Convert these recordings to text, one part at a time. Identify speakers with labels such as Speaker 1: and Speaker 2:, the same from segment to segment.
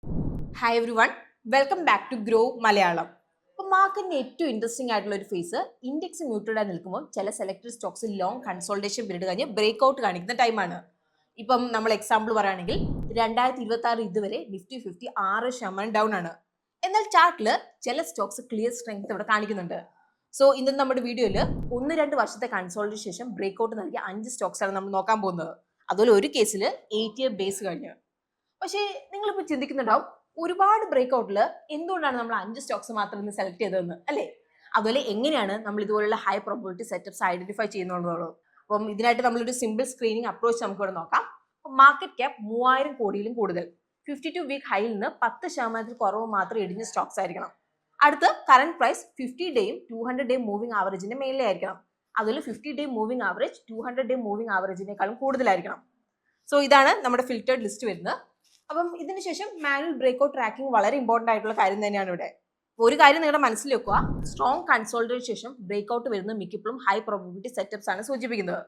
Speaker 1: Hi everyone, welcome back to grow Malayalam. അപ്പോൾ മാർക്കറ്റിന് ഏറ്റവും ഇൻട്രസ്റ്റിംഗ് ആയിട്ടുള്ള ഒരു ഫേസ് ഇൻഡെക്സ് മ്യൂട്ടഡായി നിൽക്കുമ്പോൾ ചില selected stocks long consolidation period കഴിഞ്ഞ് ബ്രേക്ക് ഔട്ട് കാണിക്കുന്ന ടൈമാണ്. ഇപ്പം നമ്മൾ എക്സാമ്പിൾ പറയുകയാണെങ്കിൽ 2026 ഇതുവരെ നിഫ്റ്റി 6% ഡൗൺ ആണ്. എന്നാൽ ചാർട്ടിൽ ചില സ്റ്റോക്സ് ക്ലിയർ സ്ട്രെങ്ത് ഇവിടെ കാണിക്കുന്നുണ്ട്. സോ ഇന്ന് നമ്മുടെ വീഡിയോയിൽ 1-2 വർഷത്തെ കൺസോൾട്ടേഷൻ ശേഷം ബ്രേക്ക് ഔട്ട് നൽകിയ 5 സ്റ്റോക്സ് ആണ് നമ്മൾ നോക്കാൻ പോകുന്നത്. അതുപോലെ ഒരു കേസിൽ 8 ഇയർ ബേസ് കഴിഞ്ഞു. പക്ഷേ നിങ്ങളിപ്പോൾ ചിന്തിക്കുന്നുണ്ടാവും, ഒരുപാട് ബ്രേക്ക് ഔട്ടിൽ എന്തുകൊണ്ടാണ് നമ്മൾ 5 സ്റ്റോക്സ് മാത്രം ഇന്ന് സെലക്ട് ചെയ്തതെന്ന് അല്ലേ? അതുപോലെ എങ്ങനെയാണ് നമ്മൾ ഇതുപോലുള്ള ഹൈ പ്രോബിലിറ്റി സെറ്റപ്സ് ഐഡന്റിഫൈ ചെയ്യുന്നുള്ളൂ. അപ്പം ഇതിനായിട്ട് നമ്മളൊരു സിമ്പിൾ സ്ക്രീനിങ് അപ്രോച്ച് നമുക്ക് ഇവിടെ നോക്കാം. മാർക്കറ്റ് ക്യാപ് 3000 കോടിയിലും കൂടുതൽ, 52 വീക്ക് ഹൈയിൽ നിന്ന് 10% കുറവ് മാത്രം ഇടിഞ്ഞ സ്റ്റോക്സ് ആയിരിക്കണം. അടുത്ത് കറന്റ് പ്രൈസ് 50 ഡേയും 200 ഡേ മൂവിംഗ് ആവറേജിന്റെ മേലെ ആയിരിക്കണം. അതുപോലെ 50 day moving average 200 day moving ആവറേജിനേക്കാളും കൂടുതലായിരിക്കണം. സോ ഇതാണ് നമ്മുടെ ഫിൽറ്റേർഡ് ലിസ്റ്റ് വരുന്നത്. അപ്പം ഇതിനുശേഷം മാനുവൽ ബ്രേക്ക്ഔട്ട് ട്രാക്കിംഗ് വളരെ ഇമ്പോർട്ടന്റ് ആയിട്ടുള്ള കാര്യം തന്നെയാണ് ഇവിടെ. ഒരു കാര്യം നിങ്ങളുടെ മനസ്സിൽ വെക്കുക, സ്ട്രോങ് കൺസോൾട്ടേഷന് ശേഷം ബ്രേക്ക്ഔട്ട് വരുന്ന മിക്കപ്പോഴും ഹൈ പ്രോബിലിറ്റി സെറ്റപ്സ് ആണ് സൂചിപ്പിക്കുന്നത്.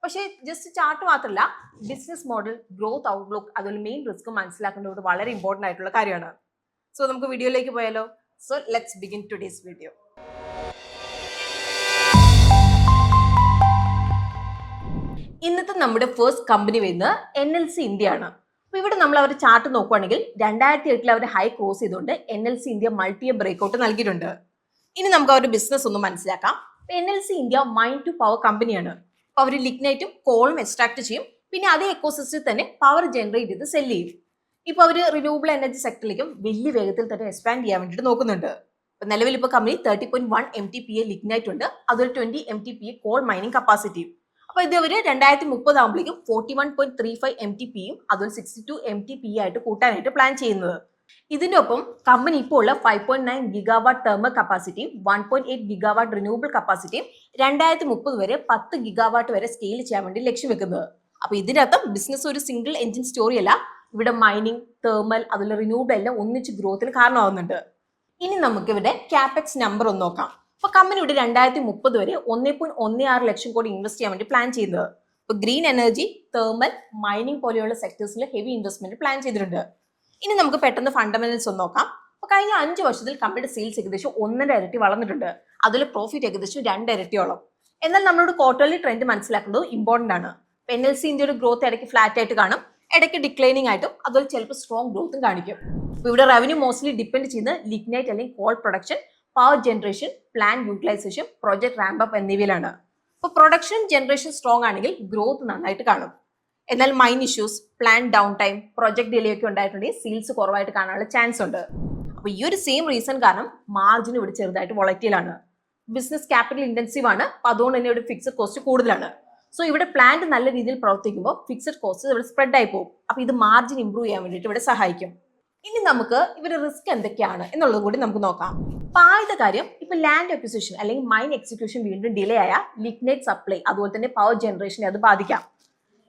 Speaker 1: പക്ഷേ ജസ്റ്റ് ചാർട്ട് മാത്രമല്ല, ബിസിനസ് മോഡൽ, ഗ്രോത്ത് ഔട്ട്ലുക്ക്, അതുപോലെ മെയിൻ റിസ്ക് മനസ്സിലാക്കേണ്ടത് വളരെ ഇമ്പോർട്ടന്റ് ആയിട്ടുള്ള കാര്യമാണ്. സോ നമുക്ക് വീഡിയോയിലേക്ക് പോയാലോ. So let's begin today's video. ഇന്നത്തെ നമ്മുടെ ഫസ്റ്റ് കമ്പനി വരുന്നത് NLC ഇന്ത്യ ആണ്. അപ്പൊ ഇവിടെ നമ്മൾ അവർ ചാർട്ട് നോക്കുവാണെങ്കിൽ 2008 അവർ ഹൈ ക്രോസ് ചെയ്തുകൊണ്ട് NLC ഇന്ത്യ മൾട്ടി ബ്രേക്ക്ഔട്ട് നൽകിയിട്ടുണ്ട്. ഇനി നമുക്ക് അവരുടെ ബിസിനസ് ഒന്ന് മനസ്സിലാക്കാം. NLC India mine to power കമ്പനിയാണ്. അപ്പൊ അവർ ലിഗ്നൈറ്റും കോളും എക്സ്ട്രാക്ട് ചെയ്യും. പിന്നെ അതേ എക്കോസിസ്റ്റത്തിൽ തന്നെ പവർ ജനറേറ്റ് ചെയ്ത് സെല് ചെയ്യും. ഇപ്പൊ അവർ റിന്യൂവബിൾ എനർജി സെക്ടറിലേക്കും വലിയ വേഗത്തിൽ തന്നെ എക്സ്പാൻഡ് ചെയ്യാൻ വേണ്ടിയിട്ട് നോക്കുന്നുണ്ട്. നിലവിൽ ഇപ്പോൾ കമ്പനി 30.1 MTPA ലിഗ്നൈറ്റ് ഉണ്ട്, അതുപോലെ 20 MTPA കോൾ മൈനിങ് കപ്പാസിറ്റി. അപ്പൊ ഇത് അവർ 2030 ആകുമ്പോഴേക്കും 41.35 MTPയും അതുപോലെ 62 MTPA ആയിട്ട് കൂട്ടാനായിട്ട് പ്ലാൻ ചെയ്യുന്നത്. ഇതിന്റെ ഒപ്പം കമ്പനി ഇപ്പോൾ ഉള്ള 5.9 ഗിഗാവാട്ട് തെർമൽ കപ്പാസിറ്റിയും 1.8 ഗിഗാവാട്ട് റിന്യൂവബിൾ കപ്പാസിറ്റിയും 2030 വരെ 10 ഗിഗാവാട്ട് വരെ സ്കെയിൽ ചെയ്യാൻ വേണ്ടി ലക്ഷ്യം വെക്കുന്നത്. അപ്പൊ ഇതിനകത്ത് ബിസിനസ് ഒരു സിംഗിൾ എഞ്ചിൻ സ്റ്റോറി അല്ല, ഇവിടെ മൈനിങ്, തെർമൽ, അതുപോലെ റിന്യൂവബിൾ എല്ലാം ഒന്നിച്ച് ഗ്രോത്തിന് കാരണമാവുന്നുണ്ട്. ഇനി നമുക്ക് ഇവിടെ ക്യാപെക്സ് നമ്പർ ഒന്ന് നോക്കാം. അപ്പൊ കമ്പനി ഇവിടെ 2030 വരെ 1.16 ലക്ഷം കോടി ഇൻവെസ്റ്റ് ചെയ്യാൻ വേണ്ടി പ്ലാൻ ചെയ്യുന്നത്. ഇപ്പൊ ഗ്രീൻ എനർജി, തെർമൽ, മൈനിങ് പോലെയുള്ള സെക്ടേഴ്സിൽ ഹെവി ഇൻവെസ്റ്റ്മെന്റ് പ്ലാൻ ചെയ്തിട്ടുണ്ട്. ഇനി നമുക്ക് പെട്ടെന്ന് ഫണ്ടമെന്റൽസ് ഒന്ന് നോക്കാം. അപ്പൊ കഴിഞ്ഞ 5 വർഷത്തിൽ കമ്പനിയുടെ സെയിൽസ് ഏകദേശം 1.5 ഇരട്ടി വളർന്നിട്ടുണ്ട്, അതിൽ പ്രോഫിറ്റ് ഏകദേശം 2 ഇരട്ടിയോളം. എന്നാൽ നമ്മളോട് ക്വാർട്ടർലി ട്രെൻഡ് മനസ്സിലാക്കുന്നത് ഇമ്പോർട്ടന്റ് ആണ്. NLC ഇന്ത്യയുടെ ഗ്രോത്ത് ഇടയ്ക്ക് ഫ്ലാറ്റ് ആയിട്ട് കാണും, ഇടയ്ക്ക് ഡിക്ലൈനിങ് ആയിട്ടും അതുപോലെ ചിലപ്പോൾ സ്ട്രോങ് ഗ്രോത്തും കാണിക്കും. അപ്പൊ ഇവിടെ റവന്യൂ മോസ്റ്റ്ലി ഡിപ്പെൻഡ് ചെയ്യുന്നത് ലിഗ്നൈറ്റ് അല്ലെങ്കിൽ coal production, power generation, plant utilisation, project ramp up എന്നിവയിലാണ്. അപ്പോൾ പ്രൊഡക്ഷൻ ജനറേഷൻ സ്ട്രോങ് ആണെങ്കിൽ ഗ്രോത്ത് നന്നായിട്ട് കാണും. എന്നാൽ mine issues, plant down time, project delay ഒക്കെ ഉണ്ടായിട്ടുണ്ടെങ്കിൽ സെയിൽസ് കുറവായിട്ട് കാണാനുള്ള ചാൻസ് ഉണ്ട്. അപ്പോൾ ഈ ഒരു സെയിം റീസൺ കാരണം മാർജിൻ ഇവിടെ ചെറുതായിട്ട് വോളറ്റൈലാണ്. ബിസിനസ് ക്യാപിറ്റൽ ഇന്റൻസീവ് ആണ്, അപ്പോൾ അതുകൊണ്ട് തന്നെ ഇവിടെ ഫിക്സഡ് കോസ്റ്റ് കൂടുതലാണ്. സോ ഇവിടെ പ്ലാന്റ് നല്ല രീതിയിൽ പ്രവർത്തിക്കുമ്പോൾ ഫിക്സഡ് കോസ്റ്റ് ഇവിടെ സ്പ്രെഡ് ആയി പോകും. അപ്പോൾ ഇത് മാർജിൻ ഇംപ്രൂവ് ചെയ്യാൻ വേണ്ടിയിട്ട് ഇവിടെ സഹായിക്കും. ഇനി നമുക്ക് ഇവരുടെ റിസ്ക് എന്തൊക്കെയാണ് എന്നുള്ളത് കൂടി നമുക്ക് നോക്കാം. അപ്പൊ ആദ്യത്തെ കാര്യം, ഇപ്പൊ ലാൻഡ് അക്വിസിഷൻ അല്ലെങ്കിൽ മൈൻ എക്സിക്യൂഷൻ വീണ്ടും ഡിലേ ആയ ലിഗ്നൈറ്റ് സപ്ലൈ അതുപോലെ തന്നെ പവർ ജനറേഷനെ അത് ബാധിക്കാം.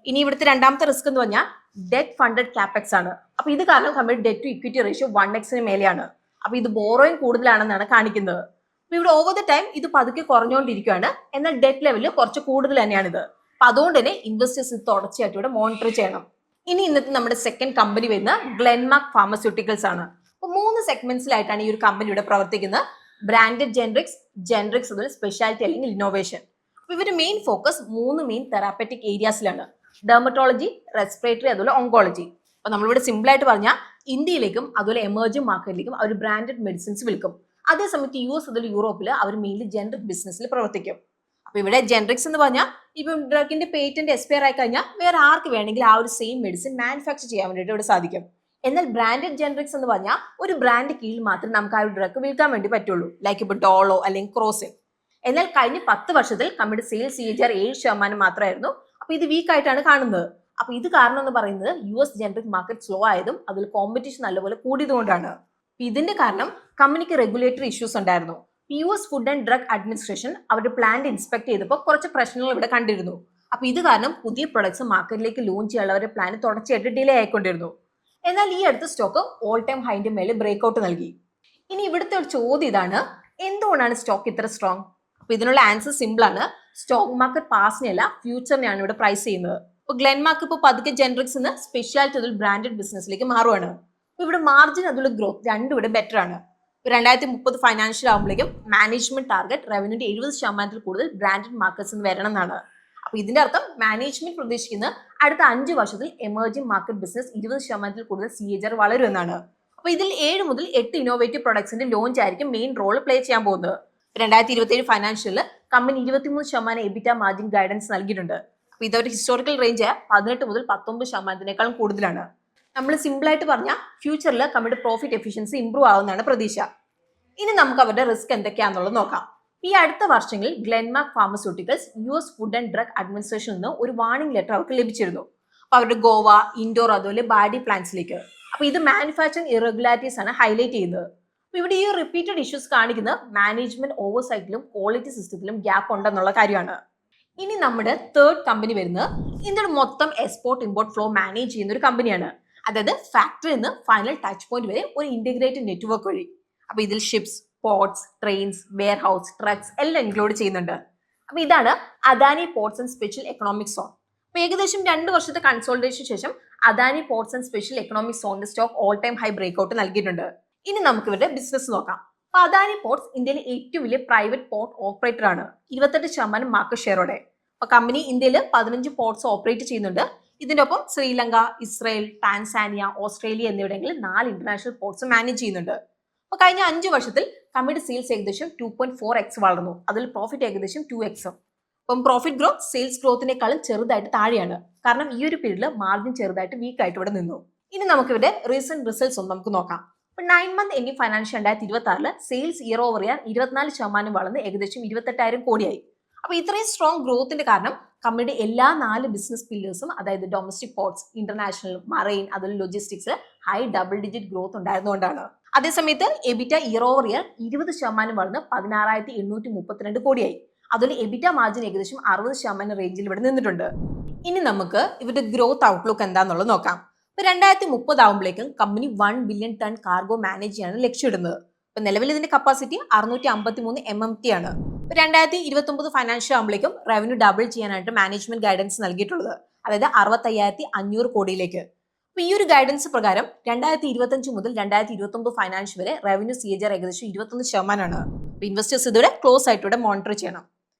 Speaker 1: ഇനി ഇവിടുത്തെ രണ്ടാമത്തെ റിസ്ക് എന്ന് പറഞ്ഞാൽ ഡെറ്റ് ഫണ്ടഡ് ക്യാപെക്സ് ആണ്. അപ്പൊ ഇത് കാരണം company debt to equity ratio 1x മേലെയാണ്. അപ്പൊ ഇത് ബോറോയിങ് കൂടുതലാണെന്നാണ് കാണിക്കുന്നത്. അപ്പൊ ഇവിടെ ഓവർ ദ ടൈം ഇത് പതുക്കെ കുറഞ്ഞുകൊണ്ടിരിക്കുകയാണ്, എന്നാൽ ഡെറ്റ് ലെവലിൽ കുറച്ച് കൂടുതൽ തന്നെയാണിത്. അപ്പൊ അതുകൊണ്ട് തന്നെ ഇൻവെസ്റ്റേഴ്സ് ഇത് തുടർച്ചയായിട്ട് ഇവിടെ മോണിറ്റർ ചെയ്യണം. ഇനി ഇന്നത്തെ നമ്മുടെ സെക്കൻഡ് കമ്പനി വരുന്ന ഗ്ലെൻമാർക്ക് ഫാർമസ്യൂട്ടിക്കൽസ് ആണ്. അപ്പൊ 3 സെഗ്മെന്റ്സിലായിട്ടാണ് ഈ ഒരു കമ്പനി ഇവിടെ പ്രവർത്തിക്കുന്നത്. ബ്രാൻഡഡ് ജെനറിക്സ് അതുപോലെ സ്പെഷ്യാലിറ്റി അല്ലെങ്കിൽ ഇന്നോവേഷൻ. അപ്പൊ ഇവരുടെ മെയിൻ ഫോക്കസ് 3 മെയിൻ തെറാപ്പറ്റിക് ഏരിയാസിലാണ്: ഡെർമറ്റോളജി, റെസ്പിറേറ്ററി, അതുപോലെ ഓങ്കോളജി. അപ്പൊ നമ്മളിവിടെ സിമ്പിൾ ആയിട്ട് പറഞ്ഞാൽ ഇന്ത്യയിലേക്കും അതുപോലെ എമർജിംഗ് മാർക്കറ്റിലേക്കും അവർ ബ്രാൻഡഡ് മെഡിസിൻസ് വിൽക്കും. അതേസമയത്ത് US അതുപോലെ യൂറോപ്പിൽ അവർ മെയിൻലി ജെനറിക് ബിസിനസ്സിൽ പ്രവർത്തിക്കും. അപ്പൊ ഇവിടെ ജെനറിക്സ് എന്ന് പറഞ്ഞാൽ ഇപ്പം ഡ്രഗിന്റെ പേറ്റന്റ് എക്സ്പയർ ആയി കഴിഞ്ഞാൽ വേറെ ആർക്ക് വേണമെങ്കിൽ ആ ഒരു സെയിം മെഡിസിൻ മാനുഫാക്ചർ ചെയ്യാൻ വേണ്ടിയിട്ട് ഇവിടെ സാധിക്കും. എന്നാൽ ബ്രാൻഡഡ് ജെനറിക്സ് എന്ന് പറഞ്ഞാൽ ഒരു ബ്രാൻഡ് കീഴിൽ മാത്രം നമുക്ക് ആ ഒരു ഡ്രഗ് വിൽക്കാൻ വേണ്ടി പറ്റുള്ളൂ, ലൈക്ക് ഇപ്പോൾ ഡോളോ അല്ലെങ്കിൽ ക്രോസിൻ. എന്നാൽ കഴിഞ്ഞ 10 വർഷത്തിൽ കമ്പനിയുടെ സെയിൽസ് CAGR 7% മാത്രമായിരുന്നു. അപ്പൊ ഇത് വീക്ക് ആയിട്ടാണ് കാണുന്നത്. അപ്പൊ ഇത് കാരണം എന്ന് പറയുന്നത് US ജെനറിക് മാർക്കറ്റ് സ്ലോ ആയതും അതിൽ കോമ്പറ്റീഷൻ നല്ലപോലെ കൂടിയതുകൊണ്ടാണ്. ഇതിന്റെ കാരണം കമ്പനിക്ക് റെഗുലേറ്ററി ഇഷ്യൂസ് ഉണ്ടായിരുന്നു. US food and drug administration അവരുടെ പ്ലാന്റ് ഇൻസ്പെക്ട് ചെയ്തപ്പോൾ കുറച്ച് പ്രശ്നങ്ങൾ ഇവിടെ കണ്ടിരുന്നു. അപ്പൊ ഇത് കാരണം പുതിയ പ്രൊഡക്ട്സ് മാർക്കറ്റിലേക്ക് ലോഞ്ച് ചെയ്യാനുള്ളവരുടെ പ്ലാൻ തുടർച്ചയായിട്ട് ഡിലേ ആയിക്കൊണ്ടിരുന്നു. എന്നാൽ ഈ അടുത്ത സ്റ്റോക്ക് ഓൾ ടൈം ഹൈന്റെ മേലെ ബ്രേക്ക് ഔട്ട് നൽകി. ഇനി ഇവിടുത്തെ ഒരു ചോദ്യം ഇതാണ്, എന്തുകൊണ്ടാണ് സ്റ്റോക്ക് ഇത്ര സ്ട്രോങ്? അപ്പൊ ഇതിനുള്ള ആൻസർ സിമ്പിൾ ആണ്. സ്റ്റോക്ക് മാർക്കറ്റ് പാസിനെയല്ല ഫ്യൂച്ചറിനെയാണ് ഇവിടെ പ്രൈസ് ചെയ്യുന്നത്. ഇപ്പൊ ഗ്ലെൻമാർക്ക് ഇപ്പോൾ പതുക്കെ ജെനറിക്സ് നിന്ന് സ്പെഷ്യാലിറ്റി ബ്രാൻഡഡ് ബിസിനസ്സിലേക്ക് മാറുവാണ്. ഇവിടെ മാർജിൻ അതുള്ള ഗ്രോത്ത് രണ്ടും ഇവിടെ ബെറ്റർ ആണ്. 2030 ഫൈനാൻഷ്യൽ ആകുമ്പോഴേക്കും മാനേജ്മെന്റ് ടാർഗറ്റ് റവന്യൂന്റെ 70% കൂടുതൽ ബ്രാൻഡഡ് മാർക്കറ്റ്സ് നിന്ന് വരണം എന്നാണ്. അപ്പൊ ഇതിന്റെ അർത്ഥം മാനേജ്മെന്റ് പ്രതീക്ഷിക്കുന്ന അടുത്ത 5 വർഷത്തിൽ എമർജിംഗ് മാർക്കറ്റ് ബിസിനസ് 20% കൂടുതൽ CAGR വളരും എന്നാണ്. അപ്പൊ ഇതിൽ 7 മുതൽ 8 ഇന്നോവേറ്റീവ് പ്രൊഡക്ട്സിന്റെ ലോഞ്ച് ആയിരിക്കും മെയിൻ റോൾ പ്ലേ ചെയ്യാൻ പോകുന്നത്. 2027 ഫൈനാൻഷ്യലിൽ കമ്പനി 23% EBITDA മാർജിൻ ഗൈഡൻസ് നൽകിയിട്ടുണ്ട്. അപ്പൊ ഇതൊരു ഹിസ്റ്റോറിക്കൽ റേഞ്ച് 18 മുതൽ 19%-നേക്കാളും കൂടുതലാണ്. നമ്മൾ സിമ്പിൾ ആയിട്ട് പറഞ്ഞാൽ ഫ്യൂച്ചറിൽ കമ്പനിയുടെ പ്രോഫിറ്റ് എഫിഷ്യൻസി ഇംപ്രൂവ് ആവുന്നതാണ് പ്രതീക്ഷ. ഇനി നമുക്ക് അവരുടെ റിസ്ക് എന്തൊക്കെയാണെന്നുള്ളത് നോക്കാം. ഈ അടുത്ത വർഷങ്ങളിൽ Glenmark pharmaceuticals US food and drug അഡ്മിനിസ്ട്രേഷനിൽ നിന്ന് ഒരു വാർണിംഗ് ലെറ്റർ അവർക്ക് ലഭിച്ചിരുന്നു. അപ്പൊ അവരുടെ ഗോവ, ഇൻഡോർ അതുപോലെ ബാഡി പ്ലാന്റ്സിലേക്ക്. അപ്പൊ ഇത് മാനുഫാക്ചറിംഗ് ഇറഗുലാരിറ്റീസ് ആണ് ഹൈലൈറ്റ് ചെയ്യുന്നത്. അപ്പൊ ഇവിടെ ഈ റിപ്പീറ്റഡ് ഇഷ്യൂസ് കാണിക്കുന്നത് മാനേജ്മെന്റ് ഓവർസൈറ്റിലും ക്വാളിറ്റി സിസ്റ്റത്തിലും ഗ്യാപ്പ് ഉണ്ടെന്നുള്ള കാര്യമാണ്. ഇനി നമ്മുടെ തേർഡ് കമ്പനി വരുന്നത് ഇന്ത്യയുടെ മൊത്തം എക്സ്പോർട്ട് ഇമ്പോർട്ട് ഫ്ലോ മാനേജ് ചെയ്യുന്ന ഒരു കമ്പനിയാണ്. അതായത് ഫാക്ടറിയിൽ നിന്ന് ഫൈനൽ ടച്ച് പോയിന്റ് വരെ ഒരു ഇന്റഗ്രേറ്റഡ് നെറ്റ്വർക്ക് വഴി. അപ്പൊ ഇതിൽ ships, ports, trains, warehouse, trucks എല്ലാം ഇൻക്ലൂഡ് ചെയ്യുന്നുണ്ട്. അപ്പൊ ഇതാണ് Adani ports and special economic zone. അപ്പൊ ഏകദേശം 2 വർഷത്തെ കൺസോൾട്ടേഷൻ ശേഷം Adani ports and special economic സോണിന്റെ stock all time high breakout നൽകിയിട്ടുണ്ട്. ഇനി നമുക്ക് ഇവരുടെ ബിസിനസ് നോക്കാം. അപ്പൊ അദാനി പോർട്സ് ഇന്ത്യയിലെ ഏറ്റവും വലിയ പ്രൈവറ്റ് പോർട്ട് ഓപ്പറേറ്റർ ആണ്, 28% മാർക്കറ്റ് ഷെയറോടെ. അപ്പൊ കമ്പനി ഇന്ത്യയിൽ 15 പോർട്സ് ഓപ്പറേറ്റ് ചെയ്യുന്നുണ്ട്. ഇതിന്റെ ഒപ്പം ശ്രീലങ്ക, ഇസ്രായേൽ, ടാൻസാനിയ, ഓസ്ട്രേലിയ എന്നിവിടങ്ങളിൽ 4 ഇന്റർനാഷണൽ പോർട്സ് മാനേജ് ചെയ്യുന്നുണ്ട്. അപ്പൊ കഴിഞ്ഞ 5 വർഷത്തിൽ കമ്പനിയുടെ സെയിൽസ് ഏകദേശം 2.4x വളർന്നു. അതിൽ പ്രോഫിറ്റ് ഏകദേശം 2x. അപ്പം പ്രോഫിറ്റ് ഗ്രോത്ത് സെയിൽസ് ഗ്രോത്തിനേക്കാളും ചെറുതായിട്ട് താഴെയാണ്. കാരണം ഈ ഒരു പീരീഡിൽ മാർജിൻ ചെറുതായിട്ട് വീക്ക് ആയിട്ട് ഇവിടെ നിന്നു. ഇനി നമുക്ക് ഇവിടെ റീസെന്റ് റിസൾട്ട്സ് ഒന്ന് നമുക്ക് നോക്കാം. 9 month ending financial 2026 sales year over year 24% വളർന്ന് ഏകദേശം 28,000 കോടിയായി. അപ്പൊ ഇത്രയും സ്ട്രോങ് ഗ്രോത്തിന്റെ കാരണം കമ്പനിയുടെ എല്ലാ 4 ബിസിനസ് പില്ലേഴ്സും, അതായത് ഡൊമസ്റ്റിക് പോർട്സ്, ഇന്റർനാഷണൽ, മറൈൻ, അതുപോലെ logistics high double digit growth ഉണ്ടായിരുന്നുകൊണ്ടാണ്. അതേസമയത്ത് എബിറ്റ ഇയർ ഓവർ ഇയർ 20% വളർന്ന് 16,832 കോടിയായി. അതുപോലെ എബിറ്റ മാർജിൻ ഏകദേശം 60% റേഞ്ചിൽ ഇവിടെ നിന്നിട്ടുണ്ട്. ഇനി നമുക്ക് ഇവരുടെ ഗ്രോത്ത് ഔട്ട്ലുക്ക് എന്താണെന്നുള്ളത് നോക്കാം. 2030 ആകുമ്പോഴേക്കും company 1 billion tonne cargo manage ചെയ്യാൻ ലക്ഷ്യമിടുന്നത്. ഇപ്പൊ നിലവിൽ ഇതിന്റെ കപ്പാസിറ്റി 653 MMT ആണ്. 2029 ഫൈനാൻഷ്യൽ ആകുമ്പോഴേക്കും റവന്യൂ ഡബിൾ ചെയ്യാനായിട്ട് മാനേജ്മെന്റ് ഗൈഡൻസ് നൽകിയിട്ടുള്ളത്, അതായത് 65,500 കോടിയിലേക്ക്. അപ്പൊ ഈ ഒരു ഗൈഡൻസ് പ്രകാരം 2025 മുതൽ 2029 ഫൈനാൻഷ്യൽ വരെ റവന്യൂ CAGR ഏകദേശം 21%. അപ്പൊ ഇൻവെസ്റ്റേഴ്സ് ഇതുവരെ ക്ലോസ് ആയിട്ട് ഇവിടെ മോണിറ്റർ ചെയ്യണം.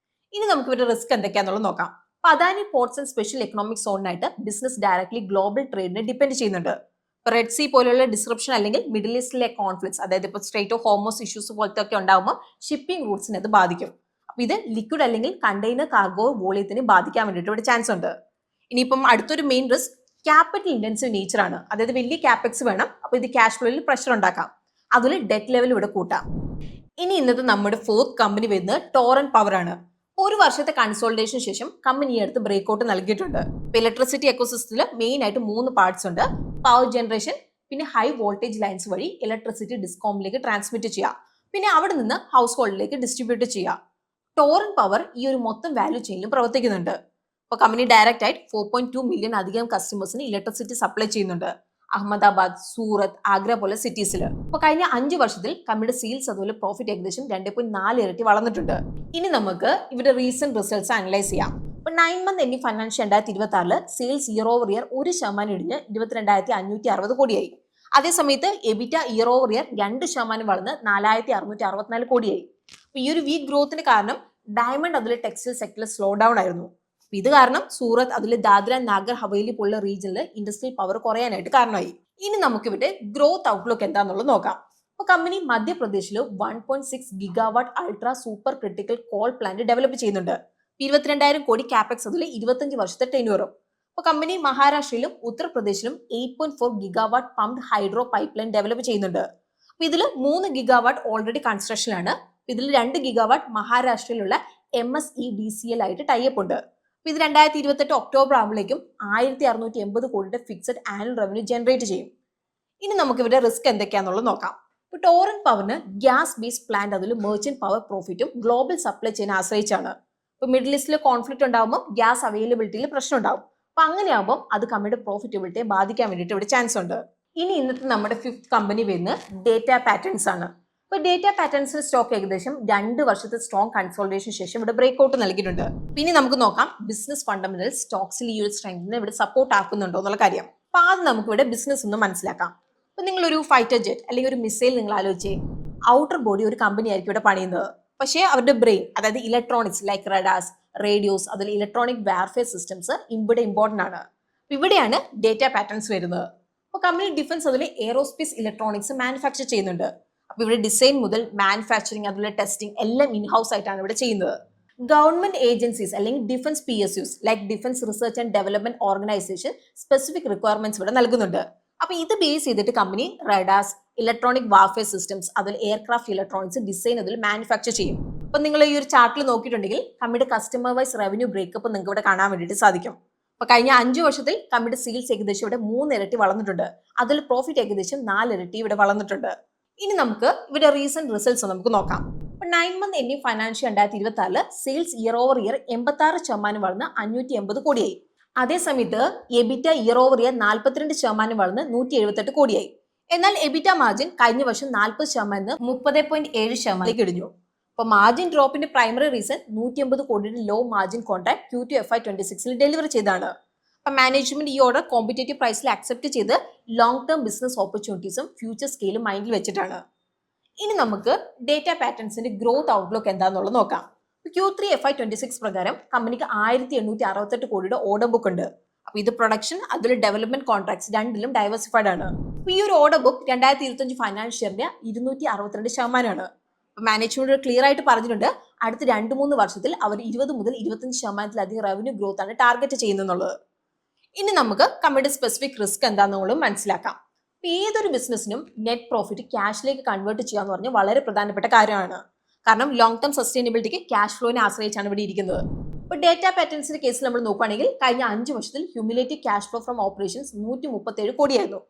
Speaker 1: ഇനി നമുക്ക് ഇവരുടെ റിസ്ക് എന്തൊക്കെയാണെന്നുള്ളത് നോക്കാം. അപ്പൊ Adani ports and special economic സോണിനായിട്ട് ബിസിനസ് ഡയറക്ട്ലി ഗ്ലോബൽ ട്രേഡിനെ ഡിപെൻഡ് ചെയ്യുന്നുണ്ട്. ഇപ്പൊ റെഡ് സീ പോലെയുള്ള ഡിസ്റപ്ഷൻ അല്ലെങ്കിൽ മിഡിൽ ഈസ്റ്റിലെ കോൺഫ്ലിക്ട്സ്, അതായത് ഇപ്പൊ സ്ട്രേറ്റ് ഓഫ് ഹോർമോസ് ഇഷ്യൂസ് പോലത്തെ ഒക്കെ ഉണ്ടാകുമ്പോൾ ഷിപ്പിംഗ് റൂട്ട്സിനെ അത് ബാധിക്കും. അപ്പൊ ഇത് ലിക്വിഡ് അല്ലെങ്കിൽ കണ്ടെയ്നർ കാർഗോ വോളിയത്തിന് ബാധിക്കാൻ വേണ്ടിയിട്ട് ഇവിടെ ചാൻസ് ഉണ്ട്. ഇനിയിപ്പം അടുത്തൊരു main risk capital intensive nature ആണ്. അതായത് വലിയ ക്യാപെക്സ് വേണം. അപ്പൊ ഇത് ക്യാഷ് ഫ്ലോയിൽ പ്രഷർ ഉണ്ടാക്കാം. അതുപോലെ ഡെറ്റ് ലെവൽ ഇവിടെ കൂട്ടാം. ഇനി ഇന്നത്തെ നമ്മുടെ ഫോർത്ത് കമ്പനി വരുന്നത് ടോറന്റ് പവർ ആണ്. ഒരു വർഷത്തെ കൺസോൾട്ടേഷൻ ശേഷം കമ്പനി അടുത്ത് ബ്രേക്ക്ഔട്ട് നൽകിയിട്ടുണ്ട്. ഇലക്ട്രിസിറ്റി എക്കോസിസ്റ്റത്തിൽ മെയിൻ ആയിട്ട് 3 പാർട്സ് ഉണ്ട്. പവർ ജനറേഷൻ, പിന്നെ ഹൈ വോൾട്ടേജ് ലൈൻസ് വഴി ഇലക്ട്രിസിറ്റി ഡിസ്കോമിലേക്ക് ട്രാൻസ്മിറ്റ് ചെയ്യുക, പിന്നെ അവിടെ നിന്ന് ഹൗസ് ഹോൾഡിലേക്ക് ഡിസ്ട്രിബ്യൂട്ട് ചെയ്യുക. ടോറന്റ് പവർ ഈ ഒരു മൊത്തം വാല്യൂ ചെയിനിലും പ്രവർത്തിക്കുന്നുണ്ട്. അപ്പൊ കമ്പനി ഡയറക്റ്റ് ആയിട്ട് 4.2 മില്യൺ അധികം കസ്റ്റമേഴ്സിന് ഇലക്ട്രിസിറ്റി സപ്ലൈ ചെയ്യുന്നുണ്ട്. അഹമ്മദാബാദ്, സൂറത്ത്, ആഗ്ര പോലെ സിറ്റീസിൽ. അപ്പൊ കഴിഞ്ഞ 5 വർഷത്തിൽ കമ്പനിയുടെ സെയിൽസ് അതുപോലെ പ്രോഫിറ്റ് ഏകദേശം 2.4 ഇരട്ടി വളർന്നിട്ടുണ്ട്. ഇനി നമുക്ക് ഇവരുടെ റീസെന്റ് റിസൾട്ട്സ് അനലൈസ് ചെയ്യാം. ഇപ്പൊ 9 month ending financial 2026 sales year over year 1% ഇടിഞ്ഞ് 22,560 കോടിയായി. അതേസമയത്ത് എബിറ്റ ഇയർ ഓവർ ഇയർ 2% വളർന്ന് 4,664 കോടിയായി. അപ്പൊ ഈ ഒരു വീക്ക് ഗ്രോത്തിന് കാരണം ഡയമണ്ട് അതിലെ ടെക്സ്റ്റൈൽ സെക്ടറിൽ സ്ലോ ഡൗൺ ആയിരുന്നു. ഇത് കാരണം സൂറത്ത് അതിലെ ദാദ്ര നാഗർ ഹവേലി പോലുള്ള റീജിയനിൽ ഇൻഡസ്ട്രിയൽ പവർ കുറയാനായിട്ട് കാരണമായി. ഇനി നമുക്ക് ഇവിടെ ഗ്രോത്ത് ഔട്ട്ലുക്ക് എന്താണെന്നുള്ളത് നോക്കാം. അപ്പൊ കമ്പനി മധ്യപ്രദേശിൽ 1.6 gigawatt ultra super critical call plant develop ചെയ്യുന്നുണ്ട്. 22,000 കോടി കാപെക്സ് അതിൽ 25 വർഷത്തെ ടെന്യൂറും. അപ്പൊ കമ്പനി മഹാരാഷ്ട്രയിലും ഉത്തർപ്രദേശിലും 8.4 gigawatt pumped hydro pipe line develop ചെയ്യുന്നുണ്ട്. അപ്പൊ ഇതിൽ 3 ഗിഗാവാട്ട് ഓൾറെഡി കൺസ്ട്രക്ഷനിലാണ്. ഇതിൽ 2 ഗിഗാവാട്ട് മഹാരാഷ്ട്രയിലുള്ള MSEDCL ആയിട്ട് ടൈപ്പ് ഉണ്ട്. അപ്പൊ ഇത് 2028 ഒക്ടോബർ ആകുമ്പോഴേക്കും 1,680 കോടിയുടെ ഫിക്സഡ് ആനുവൽ റവന്യൂ ജനറേറ്റ് ചെയ്യും. ഇനി നമുക്ക് ഇവരുടെ റിസ്ക് എന്തൊക്കെയാണെന്നുള്ളത് നോക്കാം. ഇപ്പൊ ടോറന്റ് പവറിന് ഗ്യാസ് ബേസ്ഡ് പ്ലാന്റ് അതിൽ മെർച്ചന്റ് പവർ പ്രോഫിറ്റും ഗ്ലോബൽ സപ്ലൈ ചെയിൻ ആശ്രയിച്ചാണ്. ഇപ്പൊ മിഡിൽ ഈസ്റ്റിലെ കോൺഫ്ലിക്ട് ഉണ്ടാകുമ്പോൾ ഗ്യാസ് അവൈലബിലിറ്റിയിൽ പ്രശ്നം ഉണ്ടാവും. അപ്പൊ അങ്ങനെയാകുമ്പോൾ അത് കമ്പനിയുടെ പ്രോഫിറ്റബിലിറ്റിയെ ബാധിക്കാൻ വേണ്ടിയിട്ട് ഇവിടെ ചാൻസ് ഉണ്ട്. ഇനി ഇന്നത്തെ നമ്മുടെ 5th കമ്പനി വരുന്നത് ഡേറ്റ പാറ്റേൺസ് ആണ്. ഇപ്പൊ ഡേറ്റ പാറ്റേൺസിന്റെ സ്റ്റോക്ക് ഏകദേശം 2 വർഷത്തെ സ്ട്രോങ് കൺസോൾട്ടേഷൻ ശേഷം ഇവിടെ ബ്രേക്ക്ഔട്ട് നൽകിയിട്ടുണ്ട്. പിന്നെ നമുക്ക് നോക്കാം ബിസിനസ് ഫണ്ടമെന്റൽ സ്റ്റോക്സിൽ ഈ ഒരു സ്ട്രെങ്തിനെ ഇവിടെ സപ്പോർട്ട് ആക്കുന്നുണ്ടോ എന്നുള്ള കാര്യം. അപ്പൊ ആദ്യം നമുക്ക് ഇവിടെ ബിസിനസ് ഒന്ന് മനസ്സിലാക്കാം. അപ്പൊ നിങ്ങളൊരു ഫൈറ്റർ ജെറ്റ് അല്ലെങ്കിൽ ഒരു മിസൈൽ നിങ്ങൾ ആലോചിച്ചേ. ഔട്ടർ ബോഡി ഒരു കമ്പനി ആയിരിക്കും ഇവിടെ പണിയുന്നത്. പക്ഷേ അവരുടെ ബ്രെയിൻ, അതായത് ഇലക്ട്രോണിക്സ് ലൈക്ക് റഡാർസ്, റേഡിയോസ്, അതിൽ ഇലക്ട്രോണിക് വാർഫെയർ സിസ്റ്റംസ് ഇവിടെ ഇമ്പോർട്ടന്റ് ആണ്. ഇവിടെയാണ് ഡേറ്റ പാറ്റേൺസ് വരുന്നത്. അപ്പോൾ കമ്പനി ഡിഫൻസ് അതിൽ എയറോസ്പേസ് ഇലക്ട്രോണിക്സ് മാനുഫാക്ചർ ചെയ്യുന്നുണ്ട്. അപ്പോൾ ഇവിടെ ഡിസൈൻ മുതൽ മാനുഫാക്ചറിങ്, അതുപോലെ ടെസ്റ്റിംഗ് എല്ലാം ഇൻ ഹൗസ് ആയിട്ടാണ് ഇവിടെ ചെയ്യുന്നത്. ഗവൺമെന്റ് ഏജൻസീസ് അല്ലെങ്കിൽ defence PSUs like defence research and development organisation specific requirements ഇവിടെ നൽകുന്നുണ്ട്. അപ്പൊ ഇത് ബേസ് ചെയ്തിട്ട് company radars, electronic warfare systems, അതിൽ എയർക്രാഫ്റ്റ് ഇലക്ട്രോണിക്സ് ഡിസൈൻ അതിൽ മാനുഫാക്ചർ ചെയ്യും. അപ്പൊ നിങ്ങൾ ഈ ഒരു ചാർട്ടിൽ നോക്കിയിട്ടുണ്ടെങ്കിൽ കമ്പനിയുടെ കസ്റ്റമർ വൈസ് റവന്യൂ ബ്രേക്കപ്പ് നിങ്ങൾക്ക് ഇവിടെ കാണാൻ വേണ്ടിയിട്ട് സാധിക്കും. അപ്പൊ കഴിഞ്ഞ 5 വർഷത്തിൽ കമ്പനിയുടെ സെയിൽസ് ഏകദേശം ഇവിടെ 3 ഇരട്ടി വളർന്നിട്ടുണ്ട്. അതിൽ പ്രോഫിറ്റ് ഏകദേശം 4 ഇരട്ടി ഇവിടെ വളർന്നിട്ടുണ്ട്. ഇനി നമുക്ക് ഇവിടെ റീസെന്റ് റിസൾട്ട്സ് നമുക്ക് നോക്കാം. 9 month ending financial 2024 sales year over year 86% വളർന്ന് 580 കോടിയായി. അതേസമയത്ത് എബിറ്റ ഇയർ ഓവർ ഇയർ 42% വളർന്ന് 178 കോടിയായി. എന്നാൽ എബിറ്റ മാർജിൻ കഴിഞ്ഞ വർഷം 40% 30.7% ഇടിഞ്ഞു. അപ്പൊ മാർജിൻ ഡ്രോപ്പിന്റെ പ്രൈമറി റീസൺ 180 കോടിയുടെ law margin contract Q2 FY26 deliver ചെയ്താണ്. അപ്പൊ മാനേജ്മെന്റ് ഈ ഓർഡർ കോമ്പറ്റേറ്റീവ് പ്രൈസിൽ അക്സെപ്റ്റ് ചെയ്ത് ലോങ് ടേം ബിസിനസ് ഓപ്പർച്യൂണിറ്റീസും ഫ്യൂച്ചർ സ്കെയിലും മൈൻഡിൽ വെച്ചിട്ടാണ്. ഇനി നമുക്ക് ഡേറ്റ പാറ്റേൺസിന്റെ ഗ്രോത്ത് ഔട്ട്ലുക്ക് എന്താണെന്നുള്ളത് നോക്കാം. Q3 FY26 പ്രകാരം കമ്പനിക്ക് 1868 കോടിയുടെ ഓർഡർ ബുക്ക് ഉണ്ട്. അപ്പൊ ഇത് പ്രൊഡക്ഷൻ അതുപോലെ ഡെവലപ്മെന്റ് കോൺട്രാക്ട്സ് രണ്ടിലും ഡൈവേഴ്സിഫൈഡ് ആണ്. അപ്പൊ ഈ ഒരു ഓർഡർ ബുക്ക് 2025 ഫൈനാൻഷ്യൽ ഇയറിന്റെ 262%. മാനേജ്മെന്റ് ക്ലിയർ ആയിട്ട് പറഞ്ഞിട്ടുണ്ട് അടുത്ത 2-3 വർഷത്തിൽ അവർ 20 മുതൽ 25% റവന്യൂ ഗ്രോത്ത് ആണ് ടാർഗറ്റ് ചെയ്യുന്നത്. ഇനി നമുക്ക് കമ്പനിയുടെ സ്പെസിഫിക് റിസ്ക് എന്താണെന്നുള്ളത് മനസ്സിലാക്കാം. ഏതൊരു ബിസിനസ്സിനും നെറ്റ് പ്രോഫിറ്റ് ക്യാഷിലേക്ക് കൺവേർട്ട് ചെയ്യുക എന്ന് പറഞ്ഞാൽ വളരെ പ്രധാനപ്പെട്ട കാര്യമാണ്. കാരണം ലോങ് ടേം സസ്റ്റൈനബിലിറ്റിക്ക് ക്യാഷ് ഫ്ലോനെ ആശ്രയിച്ചാണ് ഇവിടെ ഇരിക്കുന്നത്. ഇപ്പോൾ ഡേറ്റ പാറ്റേൺസിന്റെ കേസിൽ നമ്മൾ നോക്കുകയാണെങ്കിൽ കഴിഞ്ഞ 5 വർഷത്തിൽ ഹ്യൂമുലേറ്റീവ് ക്യാഷ് ഫ്ലോ ഫ്രം ഓപ്പറേഷൻസ് 137 കോടിയായിരുന്നു.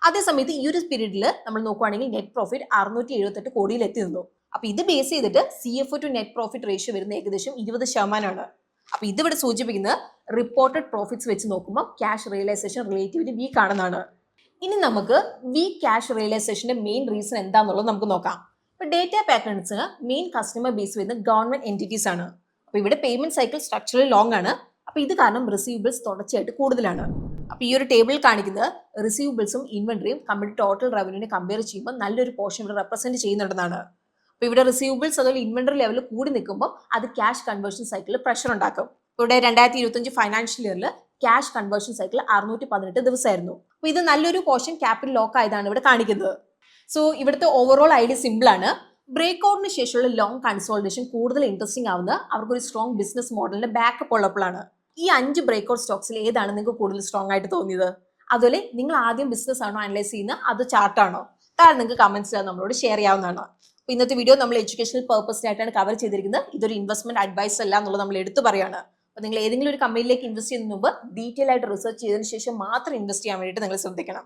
Speaker 1: അതേസമയത്ത് ഈ ഒരു പീരീഡിൽ നമ്മൾ നോക്കുകയാണെങ്കിൽ നെറ്റ് പ്രോഫിറ്റ് 678 കോടിയിൽ എത്തി നിന്നു. അപ്പൊ ഇത് ബേസ് ചെയ്തിട്ട് CFO to net profit ratio വരുന്ന ഏകദേശം 20%. അപ്പൊ ഇതിവിടെ സൂചിപ്പിക്കുന്നത് റിപ്പോർട്ടഡ് പ്രോഫിറ്റ്സ് വെച്ച് നോക്കുമ്പോൾ ക്യാഷ് റിയലൈസേഷൻ റിലേറ്റീവ്ലി വീക്ക് ആണെന്നാണ്. ഇനി നമുക്ക് വീക്ക് ക്യാഷ് റിയലൈസേഷന്റെ മെയിൻ റീസൺ എന്താണെന്നുള്ളത് നമുക്ക് നോക്കാം. ഇപ്പൊ ഡേറ്റ പാറ്റേൺസിന് മെയിൻ കസ്റ്റമർ ബേസ് വരുന്നത് ഗവൺമെന്റ് എന്റിറ്റീസ് ആണ്. അപ്പൊ ഇവിടെ പേയ്മെന്റ് സൈക്കിൾ സ്ട്രക്ചറലി ലോങ് ആണ്. അപ്പൊ ഇത് കാരണം റിസീവബിൾസ് തുടർച്ചയായിട്ട് കൂടുതലാണ്. അപ്പൊ ഈ ഒരു ടേബിളിൽ കാണിക്കുന്നത് റിസീവബിൾസും ഇൻവെന്ററിയും കമ്പനി ടോട്ടൽ റവന്യൂവിനെ കമ്പയർ ചെയ്യുമ്പോൾ നല്ലൊരു പോർഷൻ ഇവിടെ റെപ്രസെന്റ് ചെയ്യുന്നുണ്ടെന്നാണ്. അപ്പൊ ഇവിടെ റിസീവബിൾസ് അതുപോലെ ഇൻവെന്ററി ലെവൽ കൂടി നിൽക്കുമ്പോൾ അത് ക്യാഷ് കൺവേർഷൻ സൈക്കിളിൽ പ്രഷർ ഉണ്ടാക്കും. ഇവിടെ 2025 ഫൈനാൻഷ്യൽ ഇയറിൽ ക്യാഷ് കൺവേർഷൻ സൈക്കിൾ 618 ദിവസമായിരുന്നു. അപ്പൊ ഇത് നല്ലൊരു പോർഷൻ ക്യാപിറ്റൽ ലോക്ക് ആയതാണ് ഇവിടെ കാണിക്കുന്നത്. സോ ഇവിടുത്തെ ഓവറോൾ ഐഡിയ സിമ്പിൾ ആണ്. ബ്രേക്ക് ഔട്ടിന് ശേഷമുള്ള ലോങ് കൺസോൾട്ടേഷൻ കൂടുതൽ ഇൻട്രസ്റ്റിംഗ് ആവുന്നത് അവർക്കൊരു സ്ട്രോങ് ബിസിനസ് മോഡലിന്റെ ബാക്കപ്പ് ഉള്ളപ്പോഴാണ്. ഈ 5 ബ്രേക്ക് ഔട്ട് സ്റ്റോക്സിൽ ഏതാണ് നിങ്ങൾക്ക് കൂടുതൽ സ്ട്രോങ് ആയിട്ട് തോന്നിയത്? അതുപോലെ നിങ്ങൾ ആദ്യം ബിസിനസ് ആണോ അനലൈസ് ചെയ്യുന്നത്, അത് ചാർട്ടാണോ? താഴെ നിങ്ങൾക്ക് കമന്റ്സിൽ നമ്മളോട് ഷെയർ ചെയ്യാവുന്നതാണ്. അപ്പൊ ഇന്നത്തെ വീഡിയോ നമ്മൾ എഡ്യൂക്കേഷണൽ പർപ്പസിനായിട്ടാണ് കവർ ചെയ്തിരിക്കുന്നത്. ഇതൊരു ഇൻവെസ്റ്റ്മെന്റ് അഡ്വൈസ് അല്ല എന്നുള്ളത് നമ്മൾ എടുത്തു പറയാണ്. അപ്പൊ നിങ്ങൾ ഏതെങ്കിലും ഒരു കമ്പനിയിലേക്ക് ഇൻവെസ്റ്റ് ചെയ്യുന്നതിന് മുമ്പ് ഡീറ്റെയിൽ ആയിട്ട് റിസർച്ച് ചെയ്തതിനു ശേഷം മാത്രം ഇൻവെസ്റ്റ് ചെയ്യാൻ വേണ്ടിയിട്ട് നിങ്ങൾ ശ്രദ്ധിക്കണം.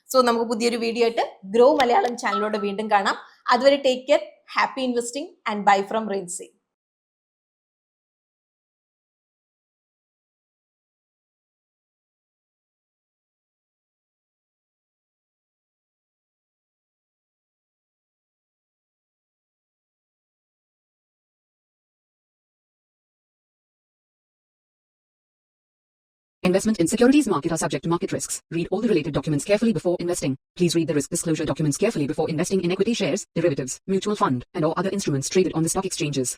Speaker 1: സോ നമുക്ക് പുതിയൊരു വീഡിയോ ആയിട്ട് ഗ്രോ മലയാളം ചാനലിലൂടെ വീണ്ടും കാണാം. അതുവരെ take care, happy investing and bye from Rincy.
Speaker 2: Investment in securities market are subject to market risks. Read all the related documents carefully before investing. Please read the risk disclosure documents carefully before investing in equity shares, derivatives, mutual fund, and or other instruments traded on the stock exchanges.